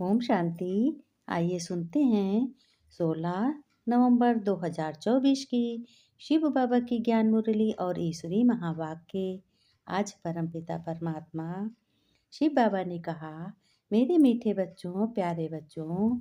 ओम शांति। आइए सुनते हैं 16 नवंबर 2024 की शिव बाबा की ज्ञान मुरली और ईश्वरी महावाक्य। आज परमपिता परमात्मा शिव बाबा ने कहा, मेरे मीठे बच्चों, प्यारे बच्चों,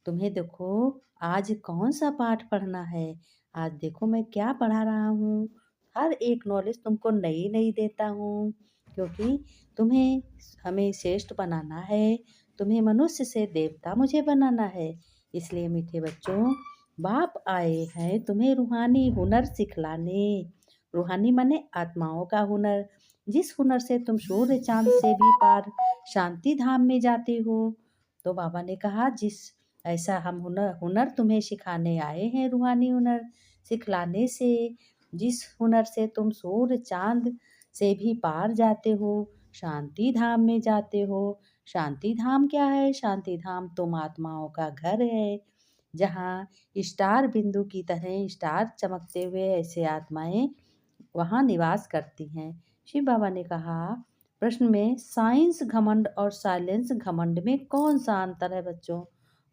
तुम्हें देखो आज कौन सा पाठ पढ़ना है। आज देखो मैं क्या पढ़ा रहा हूँ। हर एक नॉलेज तुमको नई नई देता हूँ, क्योंकि तुम्हें हमें श्रेष्ठ बनाना है। तुम्हें मनुष्य से देवता मुझे बनाना है। इसलिए मीठे बच्चों, बाप आए हैं तुम्हें रूहानी हुनर सिखलाने। रूहानी माने आत्माओं का हुनर, जिस हुनर से तुम सूर्य चांद से भी पार शांति धाम में जाते हो। तो बाबा ने कहा, जिस ऐसा हम हुनर हुनर तुम्हें सिखाने आए हैं, रूहानी हुनर सिखलाने से, जिस हुनर से तुम सूर्य चांद से भी पार जाते हो, शांति धाम में जाते हो। शांति धाम क्या है? शांति धाम तुम आत्माओं का घर है, जहाँ स्टार बिंदु की तरह स्टार चमकते हुए ऐसे आत्माएं वहाँ निवास करती हैं। शिव बाबा ने कहा, प्रश्न में साइंस घमंड और साइलेंस घमंड में कौन सा अंतर है बच्चों?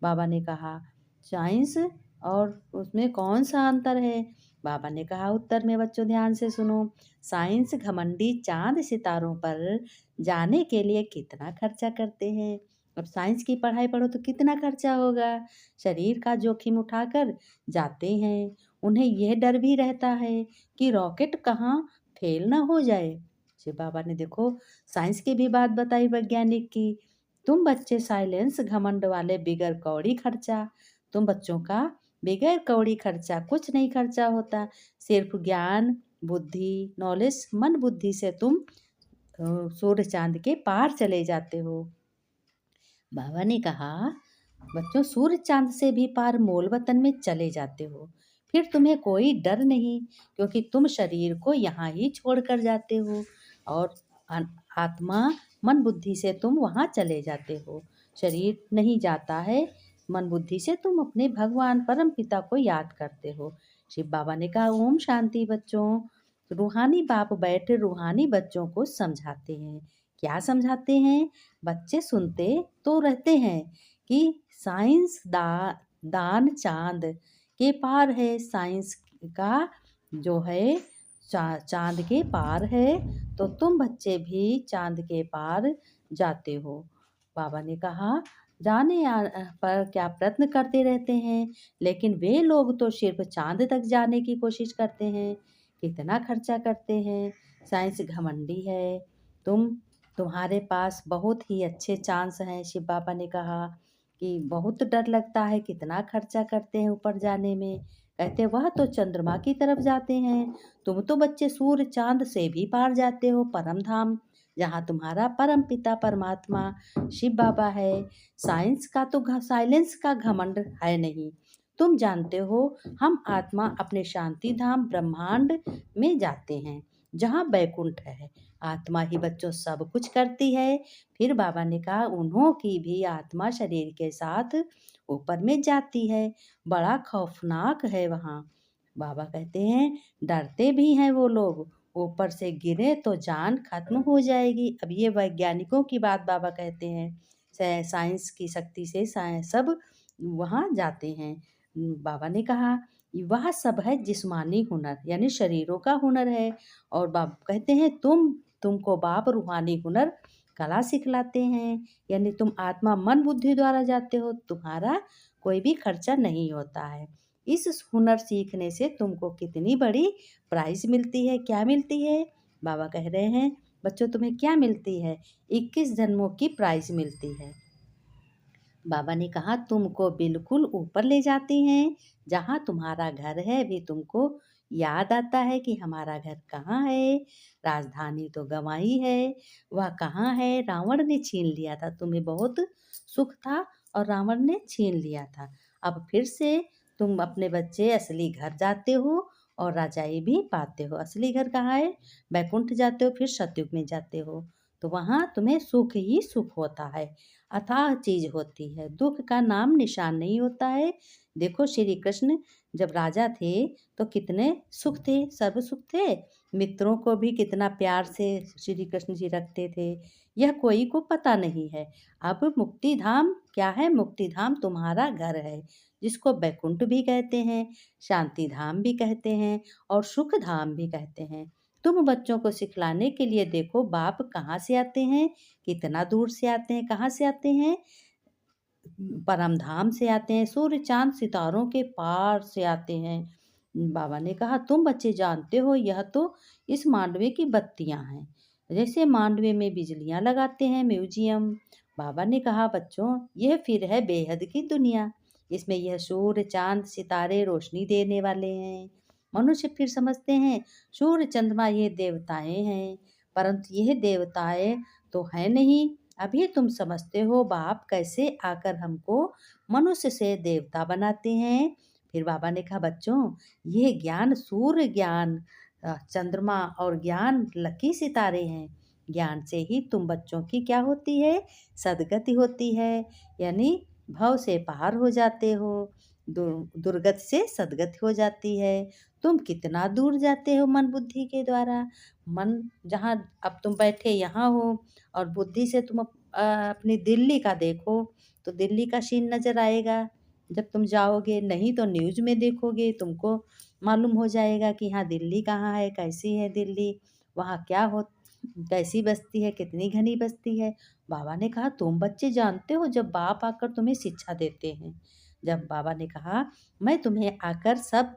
बाबा ने कहा, साइंस और उसमें कौन सा अंतर है? बाबा ने कहा उत्तर में, बच्चों ध्यान से सुनो। साइंस घमंडी चांद सितारों पर जाने के लिए कितना खर्चा करते हैं। अब साइंस की पढ़ाई पढ़ो तो कितना खर्चा होगा। शरीर का जोखिम उठाकर जाते हैं। उन्हें यह डर भी रहता है कि रॉकेट कहाँ फेल ना हो जाए। शिव बाबा ने देखो साइंस की भी बात बताई, वैज्ञानिक की। तुम बच्चे साइलेंस घमंड वाले बिगर कौड़ी खर्चा, तुम बच्चों का बिगर कौड़ी खर्चा कुछ नहीं खर्चा होता। सिर्फ ज्ञान, बुद्धि, नॉलेज, मन बुद्धि से तुम सूर्य चांद के पार चले जाते हो। बाबा ने कहा, बच्चों सूर्य चांद से भी पार मोल वतन में चले जाते हो। फिर तुम्हें कोई डर नहीं, क्योंकि तुम शरीर को यहाँ ही छोड़ कर जाते हो और आत्मा मन बुद्धि से तुम वहाँ चले जाते हो। शरीर नहीं जाता है, मन बुद्धि से तुम अपने भगवान परम पिता को याद करते हो। शिव बाबा ने कहा, ओम शांति बच्चों। रूहानी बाप बैठे रूहानी बच्चों को समझाते हैं। क्या समझाते हैं? बच्चे सुनते तो रहते हैं कि साइंस दान चांद के पार है। साइंस का जो है चांद के पार है, तो तुम बच्चे भी चांद के पार जाते हो। बाबा ने कहा, जाने पर क्या प्रयत्न करते रहते हैं, लेकिन वे लोग तो सिर्फ चांद तक जाने की कोशिश करते हैं। कितना खर्चा करते हैं। साइंस घमंडी है। तुम्हारे पास बहुत ही अच्छे चांस हैं। शिव बाबा ने कहा कि बहुत डर लगता है, कितना खर्चा करते हैं ऊपर जाने में। कहते वह तो चंद्रमा की तरफ जाते हैं, तुम तो बच्चे सूर्य चांद से भी पार जाते हो परम धाम, जहाँ तुम्हारा परम पिता परमात्मा शिव बाबा है। साइलेंस का घमंड है नहीं। तुम जानते हो, हम आत्मा अपने शांति धाम ब्रह्मांड में जाते हैं, जहाँ बैकुंठ है। आत्मा ही बच्चों सब कुछ करती है। फिर बाबा ने कहा, उन्हों की भी आत्मा शरीर के साथ ऊपर में जाती है। बड़ा खौफनाक है वहाँ। बाबा कहते हैं, डरते भी हैं वो लोग, ऊपर से गिरे तो जान खत्म हो जाएगी। अब ये वैज्ञानिकों की बात बाबा कहते हैं। साइंस की शक्ति से सब वहाँ जाते हैं। बाबा ने कहा, वह सब है जिस्मानी हुनर, यानी शरीरों का हुनर है। और बाबा कहते हैं, तुमको बाप रूहानी हुनर कला सिखलाते हैं, यानी तुम आत्मा मन बुद्धि द्वारा जाते हो। तुम्हारा कोई भी खर्चा नहीं होता है। इस हुनर सीखने से तुमको कितनी बड़ी प्राइज मिलती है। क्या मिलती है? बाबा कह रहे हैं, बच्चों तुम्हें क्या मिलती है? 21 जन्मों की प्राइज मिलती है। बाबा ने कहा, तुमको बिल्कुल ऊपर ले जाते हैं, जहाँ तुम्हारा घर है भी तुमको याद आता है कि हमारा घर कहाँ है। राजधानी तो गंवाई है, वह कहाँ है? रावण ने छीन लिया था। तुम्हें बहुत सुख था और रावण ने छीन लिया था। अब फिर से तुम अपने बच्चे असली घर जाते हो और राजाई भी पाते हो। असली घर कहाँ है? बैकुंठ जाते हो, फिर सतयुग में जाते हो, तो वहाँ तुम्हें सुख ही सुख होता है। अथाह चीज होती है, दुख का नाम निशान नहीं होता है। देखो श्री कृष्ण जब राजा थे तो कितने सुख थे, सर्व सुख थे। मित्रों को भी कितना प्यार से श्री कृष्ण जी रखते थे, यह कोई को पता नहीं है। अब मुक्ति धाम क्या है? मुक्ति धाम तुम्हारा घर है, जिसको बैकुंठ भी कहते हैं, शांति धाम भी कहते हैं और सुख धाम भी कहते हैं। तुम बच्चों को सिखलाने के लिए देखो बाप कहाँ से आते हैं, कितना दूर से आते हैं। कहाँ से आते हैं? परम धाम से आते हैं, सूर्य चांद सितारों के पार से आते हैं। बाबा ने कहा तुम बच्चे जानते हो यह तो इस मांडवे की बत्तियां हैं, जैसे मांडवे में बिजलियां लगाते हैं म्यूजियम। बाबा ने कहा बच्चों यह फिर है बेहद की दुनिया, इसमें यह सूर्य चांद सितारे रोशनी देने वाले हैं। मनुष्य फिर समझते हैं सूर्य चंद्रमा ये देवताएं हैं, परंतु यह देवताएं तो है नहीं। अभी तुम समझते हो बाप कैसे आकर हमको मनुष्य से देवता बनाते हैं। फिर बाबा ने कहा बच्चों ये ज्ञान सूर्य ज्ञान, चंद्रमा और ज्ञान लकी सितारे हैं। ज्ञान से ही तुम बच्चों की क्या होती है? सदगति होती है, यानी भव से पार हो जाते हो, दुर्गति से सदगति हो जाती है। तुम कितना दूर जाते हो मन बुद्धि के द्वारा। मन जहाँ अब तुम बैठे यहाँ हो और बुद्धि से तुम अपनी दिल्ली का देखो तो दिल्ली का सीन नज़र आएगा जब तुम जाओगे, नहीं तो न्यूज़ में देखोगे तुमको मालूम हो जाएगा कि हाँ दिल्ली कहाँ है, कैसी है दिल्ली, वहाँ क्या हो, कैसी बस्ती है, कितनी घनी बस्ती है। बाबा ने कहा तुम बच्चे जानते हो जब बाप आकर तुम्हें शिक्षा देते हैं। जब बाबा ने कहा मैं तुम्हें आकर सब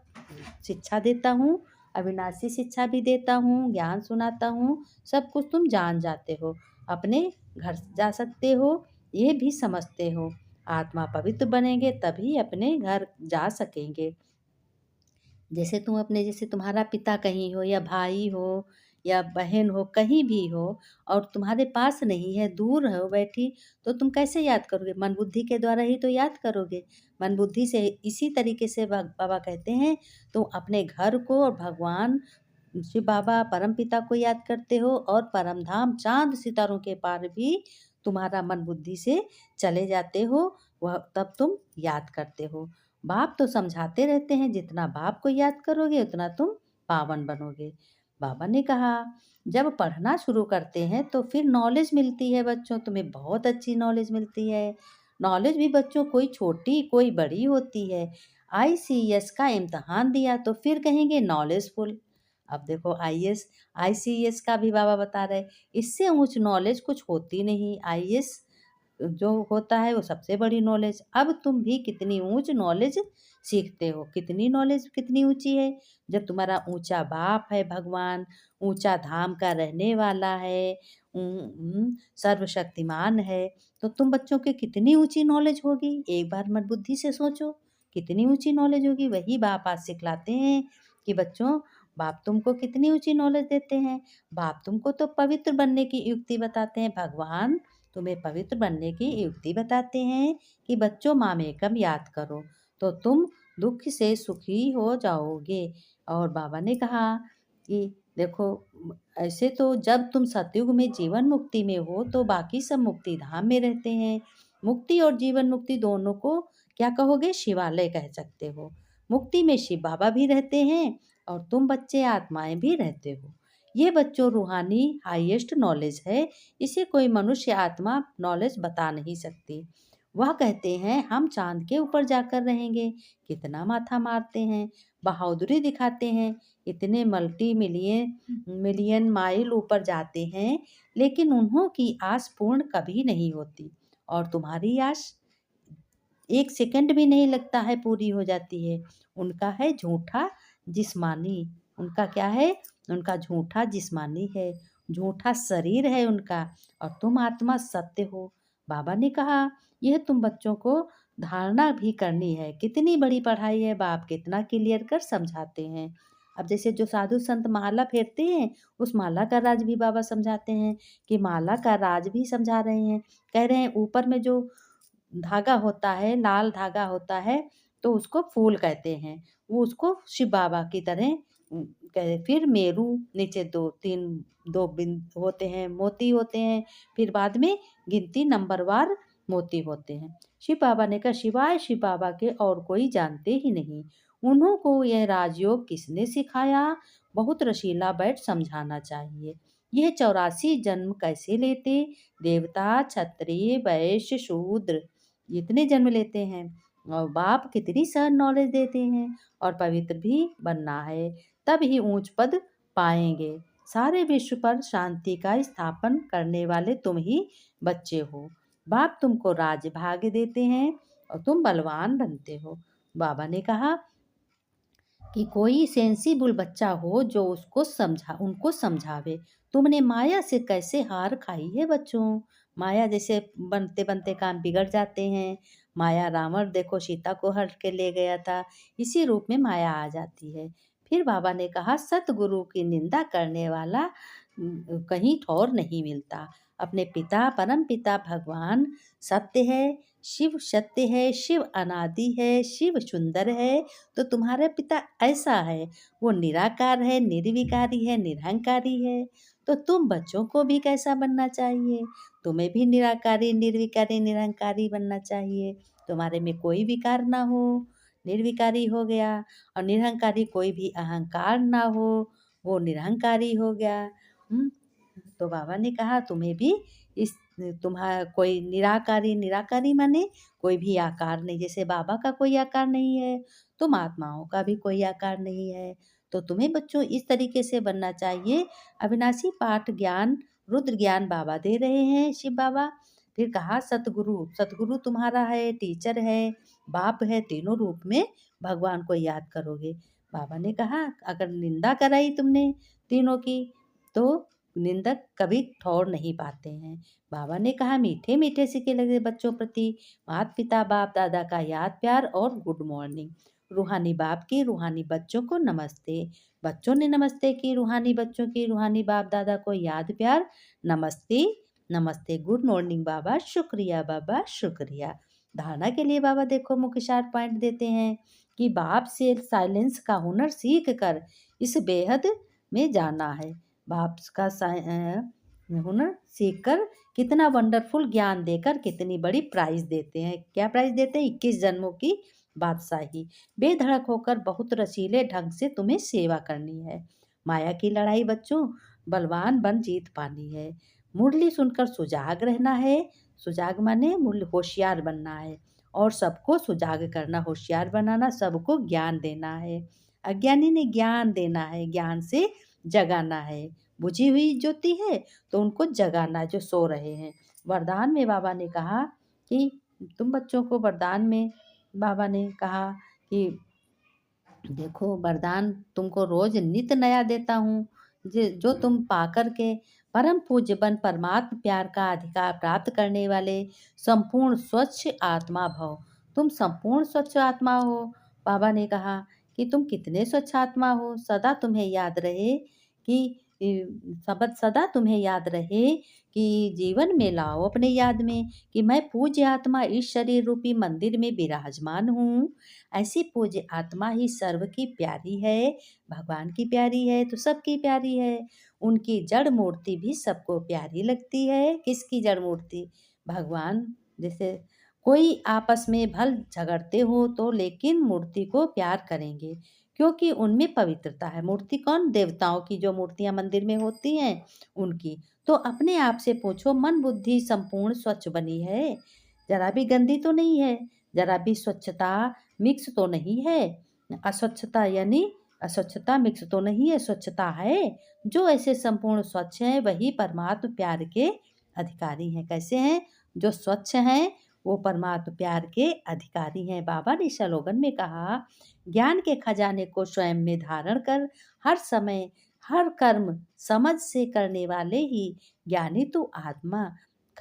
शिक्षा देता हूँ, अविनाशी शिक्षा भी देता हूँ, ज्ञान सुनाता हूँ, सब कुछ तुम जान जाते हो, अपने घर जा सकते हो, ये भी समझते हो। आत्मा पवित्र बनेंगे तभी अपने घर जा सकेंगे। जैसे तुम अपने, जैसे तुम्हारा पिता कहीं हो या भाई हो या बहन हो, कहीं भी हो और तुम्हारे पास नहीं है, दूर हो बैठी, तो तुम कैसे याद करोगे? मन बुद्धि के द्वारा ही तो याद करोगे। मन बुद्धि से इसी तरीके से बाबा कहते हैं तुम अपने घर को और भगवान शिव बाबा परम पिता को याद करते हो और परम धाम चांद सितारों के पार भी तुम्हारा मन बुद्धि से चले जाते हो, वह तब तुम याद करते हो। बाप तो समझाते रहते हैं, जितना बाप को याद करोगे उतना तुम पावन बनोगे। बाबा ने कहा जब पढ़ना शुरू करते हैं तो फिर नॉलेज मिलती है बच्चों, तुम्हें बहुत अच्छी नॉलेज मिलती है। नॉलेज भी बच्चों कोई छोटी कोई बड़ी होती है। आईसीएस का इम्तहान दिया तो फिर कहेंगे नॉलेजफुल। अब देखो आईएएस आईसीएस का भी बाबा बता रहे, इससे ऊंच नॉलेज कुछ होती नहीं। आईएएस जो होता है वो सबसे बड़ी नॉलेज। अब तुम भी कितनी ऊंच नॉलेज सीखते हो, कितनी नॉलेज कितनी ऊंची है। जब तुम्हारा ऊंचा बाप है भगवान, ऊंचा धाम का रहने वाला है, सर्वशक्तिमान है, तो तुम बच्चों के कितनी ऊंची नॉलेज होगी। एक बार मन बुद्धि से सोचो कितनी ऊंची नॉलेज होगी। वही बाप आज सिखलाते हैं कि बच्चों बाप तुमको कितनी ऊंची नॉलेज देते हैं। बाप तुमको तो पवित्र बनने की युक्ति बताते हैं, भगवान तुम्हें पवित्र बनने की युक्ति बताते हैं कि बच्चों मामेकम याद करो तो तुम दुख से सुखी हो जाओगे। और बाबा ने कहा कि देखो ऐसे तो जब तुम सतयुग में जीवन मुक्ति में हो तो बाकी सब मुक्ति धाम में रहते हैं। मुक्ति और जीवन मुक्ति दोनों को क्या कहोगे? शिवालय कह सकते हो। मुक्ति में शिव बाबा भी रहते हैं और तुम बच्चे आत्माएं भी रहते हो। ये बच्चों रूहानी हाईएस्ट नॉलेज है, इसे कोई मनुष्य आत्मा नॉलेज बता नहीं सकती। वह कहते हैं हम चांद के ऊपर जाकर रहेंगे, कितना माथा मारते हैं, बहादुरी दिखाते हैं, इतने मल्टी मिलियन मिलियन माइल ऊपर जाते हैं, लेकिन उन्हों की आस पूर्ण कभी नहीं होती। और तुम्हारी आस एक सेकंड भी नहीं लगता है पूरी हो जाती है। उनका है झूठा जिस्मानी, उनका क्या है? उनका झूठा जिस्मानी है, झूठा शरीर है उनका, और तुम आत्मा सत्य हो। बाबा ने कहा यह तुम बच्चों को धारणा भी करनी है। कितनी बड़ी पढ़ाई है, बाप कितना क्लियर कर समझाते हैं। अब जैसे जो साधु संत माला फेरते हैं, उस माला का राज भी बाबा समझाते हैं कि माला का राज भी समझा रहे हैं। कह रहे हैं ऊपर में जो धागा होता है, लाल धागा होता है, तो उसको फूल कहते हैं। वो उसको शिव बाबा की तरह फिर मेरू, नीचे 2 3 2 बिंद होते हैं, मोती होते हैं। फिर बाद में गिनती नंबरवार मोती होते हैं। शिव बाबा ने कहा, सिवाय शिव बाबा के और कोई जानते ही नहीं। उन्हों को यह राजयोग किसने सिखाया? बहुत रसीला बैठ समझाना चाहिए। यह 84 जन्म कैसे लेते? देवता, क्षत्रिय, वैश्य, शूद्र इतने जन्म लेते हैं। और बाप कितनी सहज नॉलेज देते हैं। और पवित्र भी बनना है, तब ही ऊंच पद पाएंगे। सारे विश्व पर शांति का स्थापन करने वाले तुम ही बच्चे हो। बाप तुमको राज भाग्य देते हैं और तुम बलवान बनते हो। बाबा ने कहा कि कोई सेंसिबल बच्चा हो जो उनको समझावे। तुमने माया से कैसे हार खाई है बच्चों? माया जैसे बनते बनते काम बिगड़ जाते हैं। माया, रावण देखो सीता को हर के ले गया था, इसी रूप में माया आ जाती है। फिर बाबा ने कहा, सतगुरु की निंदा करने वाला कहीं ठौर नहीं मिलता। अपने पिता, परम पिता भगवान सत्य है, शिव सत्य है, शिव अनादि है, शिव सुंदर है। तो तुम्हारा पिता ऐसा है, वो निराकार है, निर्विकारी है, निरहंकारी है। तो तुम बच्चों को भी कैसा बनना चाहिए? तुम्हें भी निराकारी, निर्विकारी, निरहंकारी बनना चाहिए। तुम्हारे में कोई विकार ना हो, निर्विकारी हो गया। और निरहंकारी, कोई भी अहंकार ना हो, वो निरहंकारी हो गया। तो बाबा ने कहा, तुम्हें भी इस तुम्हारा कोई निराकारी, निराकारी माने कोई भी आकार नहीं। जैसे बाबा का कोई आकार नहीं है, तुम आत्माओं का भी कोई आकार नहीं है। तो तुम्हें बच्चों इस तरीके से बनना चाहिए। अविनाशी पाठ ज्ञान, रुद्र ज्ञान बाबा दे रहे हैं, शिव बाबा। फिर कहा, सतगुरु, सतगुरु तुम्हारा है, टीचर है, बाप है, तीनों रूप में भगवान को याद करोगे। बाबा ने कहा, अगर निंदा कराई तुमने तीनों की, तो निंदक कभी ठौर नहीं पाते हैं। बाबा ने कहा, मीठे मीठे सिक्के लगे बच्चों प्रति माता पिता बाप दादा का याद प्यार और गुड मॉर्निंग। रूहानी बाप की रूहानी बच्चों को नमस्ते। बच्चों ने नमस्ते की रूहानी बच्चों की, रूहानी बाप दादा को याद प्यार, नमस्ते नमस्ते, गुड मॉर्निंग बाबा, शुक्रिया बाबा, शुक्रिया। धारणा के लिए बाबा देखो मुख्य 4 पॉइंट देते हैं कि बाप से साइलेंस का हुनर सीख कर इस बेहद में जाना है। बाप का हुनर सीखकर कितना वंडरफुल ज्ञान देकर कितनी बड़ी प्राइज देते हैं। क्या प्राइज देते हैं? 21 जन्मों की बादशाही। बेधड़क होकर बहुत रसीले ढंग से तुम्हें सेवा करनी है। माया की लड़ाई बच्चों बलवान बन जीत पानी है। मुरली सुनकर सुजाग रहना है। सुजाग माने मुरली होशियार बनना है और सबको सुजाग करना, होशियार बनाना, सबको ज्ञान देना है। अज्ञानी ने ज्ञान देना है, ज्ञान से जगाना है। बुझी हुई ज्योति है तो उनको जगाना, जो सो रहे हैं। वरदान में बाबा ने कहा कि तुम बच्चों को, वरदान में बाबा ने कहा कि देखो, वरदान तुमको रोज नित नया देता हूँ, जो तुम पाकर के परम पूज्य बन परमात्म प्यार का अधिकार प्राप्त करने वाले संपूर्ण स्वच्छ आत्मा भव। तुम संपूर्ण स्वच्छ आत्मा हो। बाबा ने कहा कि तुम कितने स्वच्छ आत्मा हो। सदा तुम्हें याद रहे कि शब्द सदा तुम्हें याद रहे कि जीवन में लाओ अपने याद में कि मैं पूज्य आत्मा इस शरीर रूपी मंदिर में विराजमान हूँ। ऐसी पूज्य आत्मा ही सर्व की प्यारी है। भगवान की प्यारी है तो सबकी प्यारी है। उनकी जड़ मूर्ति भी सबको प्यारी लगती है। किसकी जड़ मूर्ति? भगवान। जैसे कोई आपस में भल झगड़ते हो तो लेकिन मूर्ति को प्यार करेंगे, क्योंकि उनमें पवित्रता है। मूर्ति कौन? देवताओं की जो मूर्तियां मंदिर में होती हैं उनकी। तो अपने आप से पूछो, मन बुद्धि संपूर्ण स्वच्छ बनी है? जरा भी गंदी तो नहीं है? जरा भी स्वच्छता मिक्स तो नहीं है? अस्वच्छता यानी अस्वच्छता मिक्स तो नहीं है, स्वच्छता है। जो ऐसे संपूर्ण स्वच्छ हैं वही परमात्म प्यार के अधिकारी हैं। कैसे हैं? जो स्वच्छ हैं वो परमात्म प्यार के अधिकारी हैं। बाबा ने स्लोगन में कहा, ज्ञान के खजाने को स्वयं में धारण कर हर समय हर कर्म समझ से करने वाले ही ज्ञानी तू आत्मा।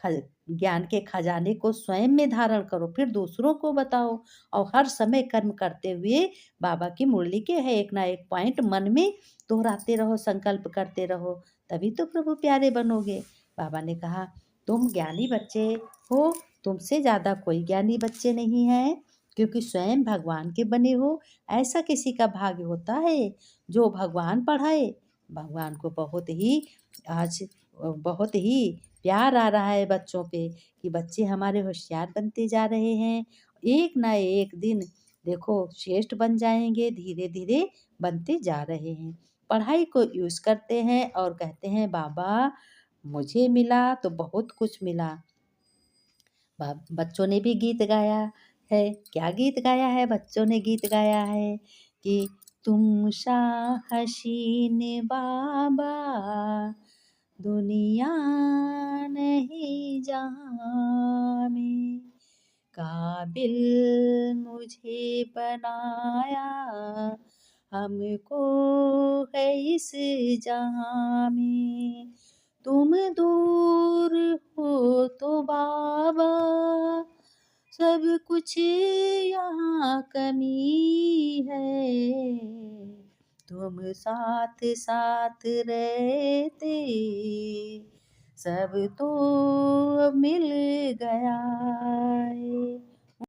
ज्ञान के खजाने को स्वयं में धारण करो, फिर दूसरों को बताओ और हर समय कर्म करते हुए बाबा की मुरली के है एक ना एक पॉइंट मन में दोहराते रहो, संकल्प करते रहो, तभी तो प्रभु प्यारे बनोगे। बाबा ने कहा, तुम ज्ञानी बच्चे हो, तुमसे ज़्यादा कोई ज्ञानी बच्चे नहीं हैं, क्योंकि स्वयं भगवान के बने हो। ऐसा किसी का भाग्य होता है जो भगवान पढ़ाए। भगवान को बहुत ही आज बहुत ही प्यार आ रहा है बच्चों पे कि बच्चे हमारे होशियार बनते जा रहे हैं। एक ना एक दिन देखो श्रेष्ठ बन जाएँगे, धीरे-धीरे बनते जा रहे हैं। पढ़ाई को यूज़ करते हैं और कहते हैं बाबा मुझे मिला तो बहुत कुछ मिला। बच्चों ने भी गीत गाया है। क्या गीत गाया है? बच्चों ने गीत गाया है कि तुम शाह हसीन बाबा दुनिया नहीं जहाँ में काबिल मुझे बनाया हमको है इस जहाँ में तुम दूर हो तो बाबा सब कुछ यहाँ कमी है तुम साथ साथ रहते सब तो मिल गया है